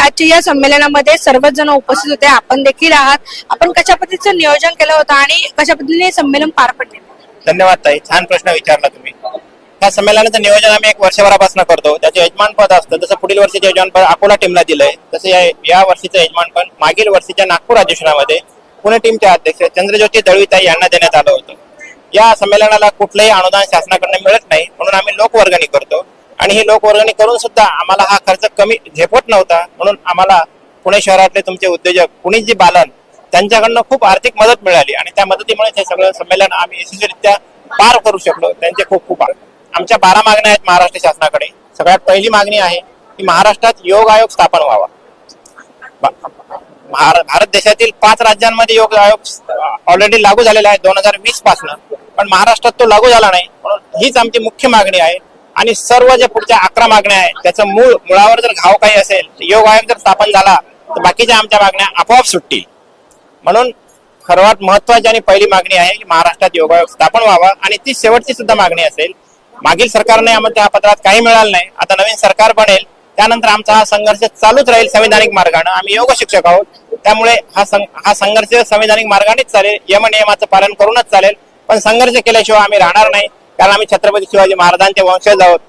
आजच्या या संमेलनामध्ये सर्वच जण उपस्थित होते, आपण देखील आहात. आपण कशा पद्धतीचं नियोजन केलं होतं आणि कशा पद्धतीने हे संमेलन पार पडले? धन्यवाद ताई, छान प्रश्न विचारला तुम्ही. या संमेलनाचं नियोजन आम्ही 1 वर्षभरापासून करतो. त्याचे यजमानपद असतं. जसं पुढील वर्षीचे यजमानपद अकोला टीमला दिलंय, तसं या वर्षीचं यजमानपद मागील वर्षीच्या नागपूर अधिवेशनामध्ये पुणे टीमचे अध्यक्ष चंद्रज्योती दळवीताई यांना देण्यात आलं होतं. या संमेलनाला कुठलंही अनुदान शासनाकडून मिळत नाही, म्हणून आम्ही लोकवर्गणी करतो. आणि ही लोकवर्गणी करून सुद्धा आम्हाला हा खर्च कमी झेपत नव्हता, म्हणून आम्हाला पुणे शहरातले तुमचे उद्योजक पुणे जी बालन त्यांच्याकडनं खूप आर्थिक मदत मिळाली आणि त्या मदतीमुळे हे सगळं संमेलन आम्ही यशस्वीरित्या पार करू शकलो. त्यांचे खूप खूप आभार. आमच्या 12 मागण्या आहेत महाराष्ट्र शासनाकडे. सगळ्यात पहिली मागणी आहे की महाराष्ट्रात योग आयोग स्थापन व्हावा. भारत देशातील 5 राज्यांमध्ये योग आयोग ऑलरेडी लागू झालेला आहे 2020 पासून, पण महाराष्ट्रात तो लागू झाला नाही, म्हणून हीच आमची मुख्य मागणी आहे. आणि सर्व जे पुढच्या 11 मागण्या आहेत त्याचं मुळावर जर घाव काही असेल, योग आयोग जर स्थापन झाला तर बाकीच्या आमच्या मागण्या आपोआप सुटतील. म्हणून सर्वात महत्वाची आणि पहिली मागणी आहे की महाराष्ट्रात योग आयोग स्थापन व्हावा. आणि ती शेवटची सुद्धा मागणी असेल. मागील सरकारने आम्हाला त्या पत्रात काही मिळालं नाही, आता नवीन सरकार बनेल त्यानंतर आमचा हा संघर्ष चालूच राहील संविधानिक मार्गाने. आम्ही योग शिक्षक आहोत, त्यामुळे हा संघर्ष संविधानिक मार्गानेच चालेल, यमनियमाचं पालन करूनच चालेल. पण संघर्ष केल्याशिवाय आम्ही राहणार नाही, कारण आम्ही छत्रपती शिवाजी महाराजांचे वंशज आहोत.